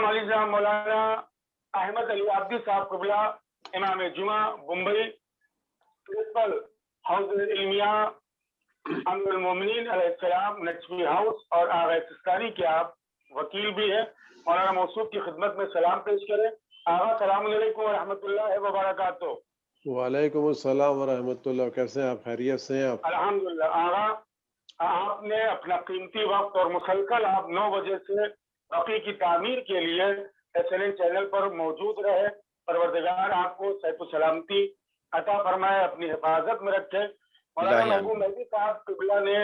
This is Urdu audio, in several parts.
امام علی جناب مولانا احمد علی عابدی صاحب قبلہ امام جمعہ بمبئی پرنسپل حوض علمیہ امیر المومنین علیہ السلام نجفی ہاؤس اور آغا سستانی کے آپ وکیل بھی ہیں، مولانا موصوف کی خدمت میں سلام پیش کریں۔ آغا السلام علیکم ورحمۃ اللہ وبرکاتہ۔ وعلیکم السلام ورحمۃ اللہ، کیسے ہیں آپ؟ خیریت سے ہیں آپ؟ الحمدللہ آغا، آپ نے اپنا قیمتی وقت اور مسلسل آپ 9 بجے سے بقی کی تعمیر کے لیے ایکسلنٹ چینل پر موجود رہے۔ پروردگار آپ کو صحت و سلامتی عطا فرمائے، اپنی حفاظت میں رکھے۔ مولانا محبوب مہدی صاحب قبلہ نے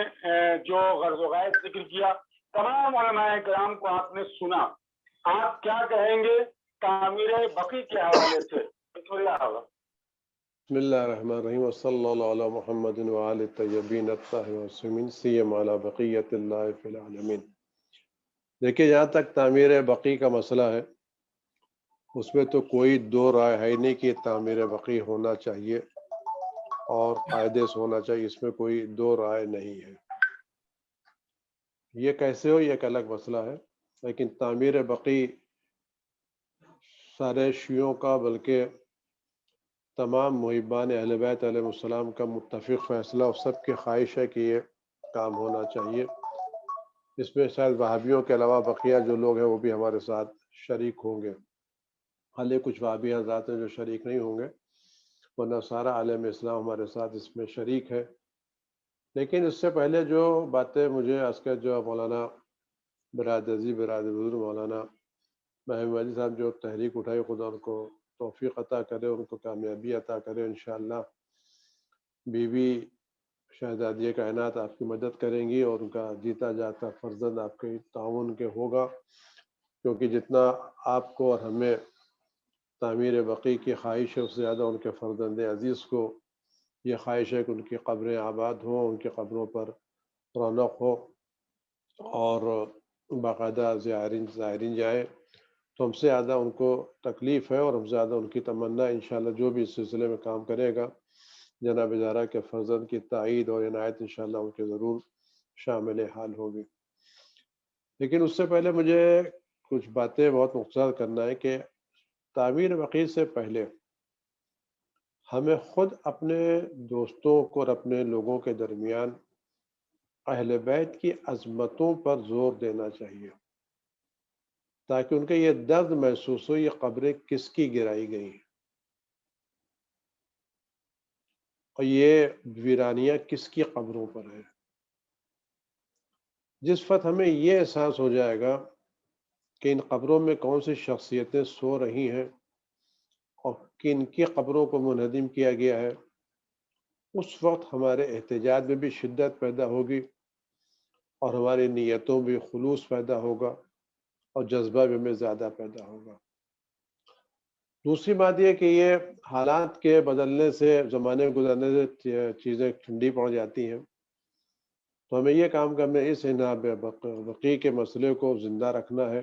جو غرض و غائب ذکر کیا، تمام علماء کرام کو آپ نے سنا، آپ کیا کہیں گے تعمیر بقی کے حوالے سے؟ بسم اللہ آغا۔ بسم اللہ الرحمن الرحیم، وصلی اللہ علی محمد وآل الطیبین الطاہرین المعصومین سیما علی بقیۃ اللہ فی العالمین۔ دیکھیے، جہاں تک تعمیر بقی کا مسئلہ ہے، اس میں تو کوئی دو رائے ہے نہیں کہ تعمیر بقی ہونا چاہیے اور قاعدے سے ہونا چاہیے، اس میں کوئی دو رائے نہیں ہے۔ یہ کیسے ہو، یہ ایک الگ مسئلہ ہے، لیکن تعمیر بقی سارے شیعوں کا بلکہ تمام محبان اہل بیت علیہ السلام کا متفق فیصلہ اور سب کی خواہش ہے کہ یہ کام ہونا چاہیے۔ اس میں شاید وہابیوں کے علاوہ بقیہ جو لوگ ہیں وہ بھی ہمارے ساتھ شریک ہوں گے، حالانکہ کچھ وہابی حضرات ہیں جو شریک نہیں ہوں گے، ورنہ سارا عالم اسلام ہمارے ساتھ اس میں شریک ہے۔ لیکن اس سے پہلے جو باتیں مجھے عرض کر، جو مولانا برادر بزرگ مولانا محبوب مہدی صاحب جو تحریک اٹھائی، خدا ان کو توفیق عطا کرے، ان کو کامیابی عطا کرے۔ انشاءاللہ بی بی شہزادیہ کائنات آپ کی مدد کریں گی اور ان کا جیتا جاتا فرزند آپ کے تعاون کے ہوگا، کیونکہ جتنا آپ کو اور ہمیں تعمیر بقی کی خواہش ہے، اس سے زیادہ ان کے فرزند عزیز کو یہ خواہش ہے کہ ان کی قبریں آباد ہوں، ان کی قبروں پر رونق ہو اور باقاعدہ زائرین جائیں۔ تو ہم سے زیادہ ان کو تکلیف ہے اور ہم سے زیادہ ان کی تمنا ہے۔ انشاءاللہ جو بھی اس سلسلے میں کام کرے گا، جناب زہرا کے فرزند کی تائید اور عنایت انشاءاللہ ان کے ضرور شامل حال ہوگی۔ لیکن اس سے پہلے مجھے کچھ باتیں بہت مختصر کرنا ہے کہ تعمیر بقی سے پہلے ہمیں خود اپنے دوستوں کو اور اپنے لوگوں کے درمیان اہل بیت کی عظمتوں پر زور دینا چاہیے، تاکہ ان کے یہ درد محسوس ہو یہ قبریں کس کی گرائی گئی ہیں اور یہ ویرانیاں کس کی قبروں پر ہیں۔ جس وقت ہمیں یہ احساس ہو جائے گا کہ ان قبروں میں کون سی شخصیتیں سو رہی ہیں اور کن کی قبروں کو منہدم کیا گیا ہے، اس وقت ہمارے احتجاج میں بھی شدت پیدا ہوگی اور ہماری نیتوں بھی خلوص پیدا ہوگا اور جذبہ بھی ہمیں زیادہ پیدا ہوگا۔ دوسری بات یہ کہ یہ حالات کے بدلنے سے، زمانے گزرنے سے چیزیں ٹھنڈی پڑ جاتی ہیں، تو ہمیں یہ کام کرنا ہے، اس بقی کے مسئلے کو زندہ رکھنا ہے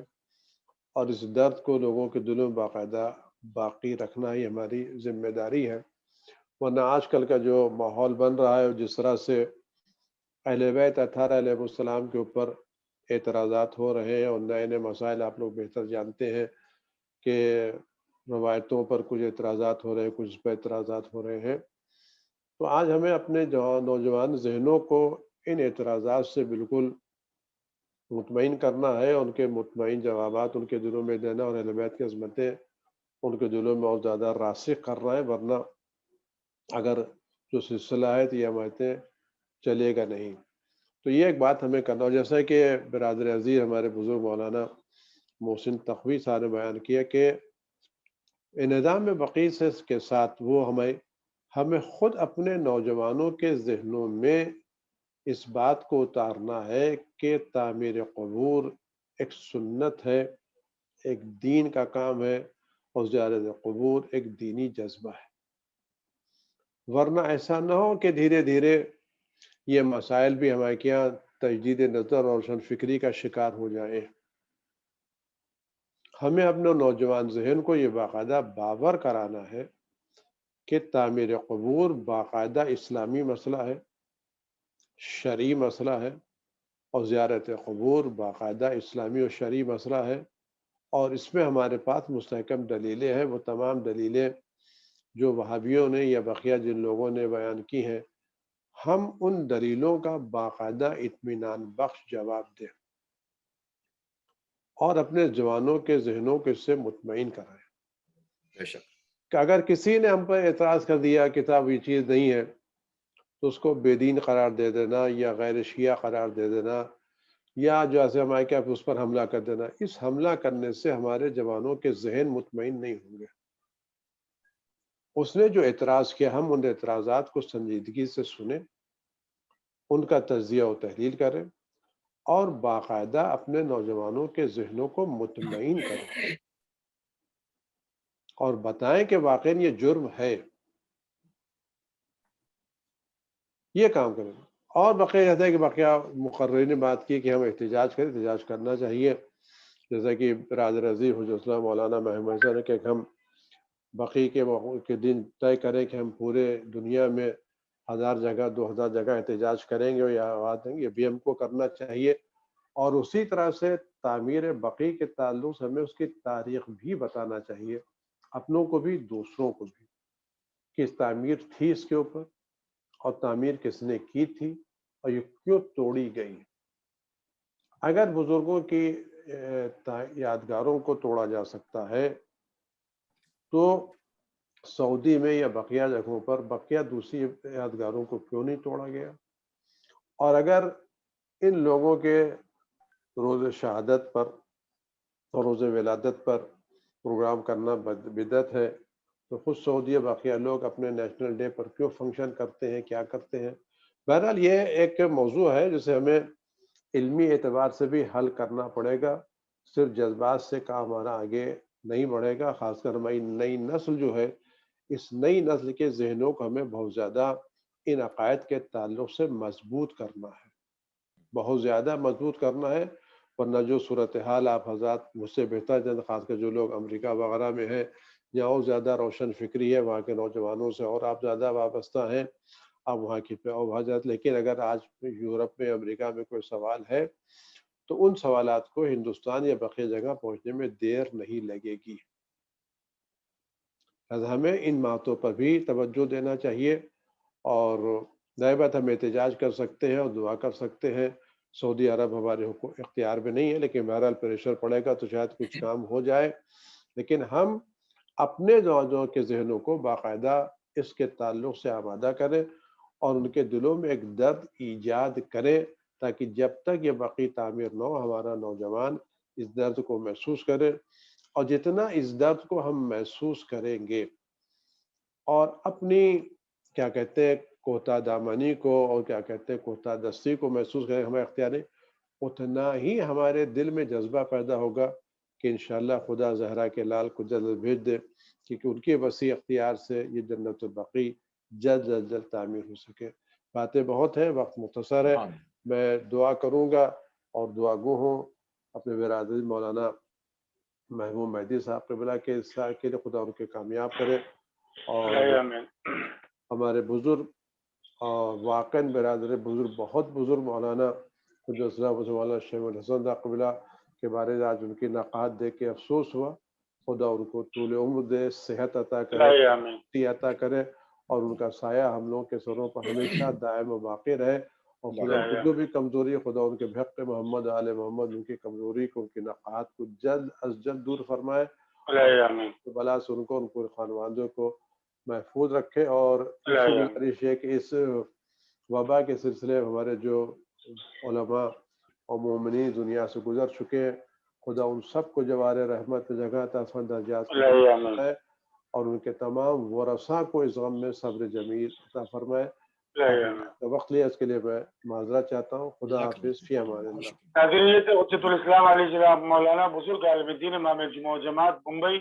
اور اس درد کو لوگوں کے دلوں میں باقاعدہ باقی رکھنا ہی ہماری ذمہ داری ہے۔ ورنہ آج کل کا جو ماحول بن رہا ہے، جس طرح سے اہل بیت اطہار علیہ السلام کے اوپر اعتراضات ہو رہے ہیں اور نئے نئے مسائل آپ لوگ بہتر جانتے ہیں کہ روایتوں پر کچھ اعتراضات ہو رہے ہیں، کچھ پہ اعتراضات ہو رہے ہیں، تو آج ہمیں اپنے نوجوان ذہنوں کو ان اعتراضات سے بالکل مطمئن کرنا ہے، ان کے مطمئن جوابات ان کے دلوں میں دینا اور اہل بیت کی عظمتیں ان کے دلوں میں اور زیادہ راسخ کرنا ہے، ورنہ اگر جو سلسلہ ہے تو یہ عمایتیں چلے گا نہیں۔ تو یہ ایک بات ہمیں کرنا، اور جیسا کہ برادر عزیز ہمارے بزرگ مولانا محسن تقوی صاحب نے بیان کیا کہ نظام بقی کے ساتھ وہ ہمیں خود اپنے نوجوانوں کے ذہنوں میں اس بات کو اتارنا ہے کہ تعمیر قبور ایک سنت ہے، ایک دین کا کام ہے اور زیارت قبور ایک دینی جذبہ ہے۔ ورنہ ایسا نہ ہو کہ دھیرے دھیرے یہ مسائل بھی ہمارے یہاں تجدید نظر اور روشن فکری کا شکار ہو جائیں۔ ہمیں اپنے نوجوان ذہن کو یہ باقاعدہ باور کرانا ہے کہ تعمیر قبور باقاعدہ اسلامی مسئلہ ہے، شرعی مسئلہ ہے، اور زیارت قبور باقاعدہ اسلامی اور شرعی مسئلہ ہے اور اس میں ہمارے پاس مستحکم دلیلیں ہیں، وہ تمام دلیلیں جو وہابیوں نے یا بقیہ جن لوگوں نے بیان کی ہیں، ہم ان دلیلوں کا باقاعدہ اطمینان بخش جواب دیں اور اپنے جوانوں کے ذہنوں کو اس سے مطمئن کرائیں بے شک کہ اگر کسی نے ہم پر اعتراض کر دیا کتاب یہ چیز نہیں ہے تو اس کو بے دین قرار دے دینا یا غیر شیعہ قرار دے دینا یا جو ایسے ہمارے کیا اس پر حملہ کر دینا، اس حملہ کرنے سے ہمارے جوانوں کے ذہن مطمئن نہیں ہوں گے۔ اس نے جو اعتراض کیا ہم ان اعتراضات کو سنجیدگی سے سنیں، ان کا تجزیہ و تحلیل کریں اور باقاعدہ اپنے نوجوانوں کے ذہنوں کو مطمئن کریں اور بتائیں کہ واقعی یہ جرم ہے، یہ کام کریں۔ اور بقیہ کہتے ہیں کہ بقیہ مقررین نے بات کی کہ ہم احتجاج کریں، احتجاج کرنا چاہیے، جیسا کہ برادر عزیز حجت اللہ مولانا محمد حسن نے کہ ہم بقی کے دن طے کریں کہ ہم پورے دنیا میں 1000 جگہ 2000 جگہ احتجاج کریں گے یا آواز دیں گے، یہ بھی ہم کو کرنا چاہیے۔ اور اسی طرح سے تعمیر بقی کے تعلق سے ہمیں اس کی تاریخ بھی بتانا چاہیے، اپنوں کو بھی دوسروں کو بھی، کہ تعمیر تھی اس کے اوپر اور تعمیر کس نے کی تھی اور یہ کیوں توڑی گئی۔ اگر بزرگوں کی یادگاروں کو توڑا جا سکتا ہے تو سعودی میں یا بقیہ جگہوں پر بقیہ دوسری یادگاروں کو کیوں نہیں توڑا گیا؟ اور اگر ان لوگوں کے روز شہادت پر اور روز ولادت پر پروگرام کرنا بدعت ہے تو خود سعودی بقیہ لوگ اپنے نیشنل ڈے پر کیوں فنکشن کرتے ہیں، کیا کرتے ہیں؟ بہرحال یہ ایک موضوع ہے جسے ہمیں علمی اعتبار سے بھی حل کرنا پڑے گا، صرف جذبات سے کام ہمارا آگے نہیں بڑھے گا۔ خاص کر ہماری نئی نسل جو ہے، اس نئی نسل کے ذہنوں کو ہمیں بہت زیادہ ان عقائد کے تعلق سے مضبوط کرنا ہے، بہت زیادہ مضبوط کرنا ہے، ورنہ جو صورتحال آپ حضرات مجھ سے بہتر جانتے، خاص کر جو لوگ امریکہ وغیرہ میں ہیں یا اور زیادہ روشن فکری ہے، وہاں کے نوجوانوں سے اور آپ زیادہ وابستہ ہیں، آپ وہاں کی پہ اور حضرت۔ لیکن اگر آج یورپ میں امریکہ میں کوئی سوال ہے تو ان سوالات کو ہندوستان یا بقیہ جگہ پہنچنے میں دیر نہیں لگے گی۔ لہذا ہمیں ان باتوں پر بھی توجہ دینا چاہیے، اور نئے بات ہم احتجاج کر سکتے ہیں اور دعا کر سکتے ہیں۔ سعودی عرب ہمارے اختیار میں نہیں ہے، لیکن بہرحال پریشر پڑے گا تو شاید کچھ کام ہو جائے۔ لیکن ہم اپنے نوجوانوں کے ذہنوں کو باقاعدہ اس کے تعلق سے آمادہ کریں اور ان کے دلوں میں ایک درد ایجاد کریں، تاکہ جب تک یہ بقی تعمیر نہ ہو ہمارا نوجوان اس درد کو محسوس کرے، اور جتنا اس درد کو ہم محسوس کریں گے اور اپنی کیا کہتے ہیں کوتا دامنی کو اور کیا کہتے ہیں کوتا دستی کو محسوس کریں ہمارے اختیار، اتنا ہی ہمارے دل میں جذبہ پیدا ہوگا کہ انشاءاللہ خدا زہرا کے لال کو جلد بھیج دے، کیونکہ ان کے وسیع اختیار سے یہ جنت البقی جلد از جلد تعمیر ہو سکے۔ باتیں بہت ہیں، وقت مختصر ہے، میں دعا کروں گا اور دعا گو ہوں اپنے برادری مولانا محبوب مہدی صاحب قبلہ کے لیے خدا ان کے کامیاب کرے، اور ہمارے بزرگ اور واقعاً برادر بزرگ بہت بزرگ مولانا مولانا شیخ الحسن قبلہ کے بارے میں آج ان کی نقاہت دیکھ کے افسوس ہوا۔ خدا ان کو طول عمر دے، صحت عطا کرے، عطا کرے، اور ان کا سایہ ہم لوگوں کے سروں پر ہمیشہ دائم و باقی رہے، اور خدا ان کی جو بھی کمزوری ہے خدا ان کے بحق محمد آل محمد ان کی کمزوری کو، ان کی نقاہت کو جلد از جلد دور فرمائے، بلا سے ان کو ان پورے خاندانوں کو محفوظ رکھے۔ اور گزارش ہے کہ اس وبا کے سلسلے میں ہمارے جو علماء اور مومنین دنیا سے گزر چکے ہیں، خدا ان سب کو جوار رحمت جگہ عطا درجات فرمائے، اور ان کے تمام ورثاء کو اس غم میں صبر جمیل عطا فرمائے۔ وقت لیا اس کے لیے میں معذرت چاہتا ہوں۔ خدا حافظ، فی امان اللہ۔ ناظرین، حجت الاسلام علیہ السلام مولانا بزرگ عالم دین امام جماعت ممبئی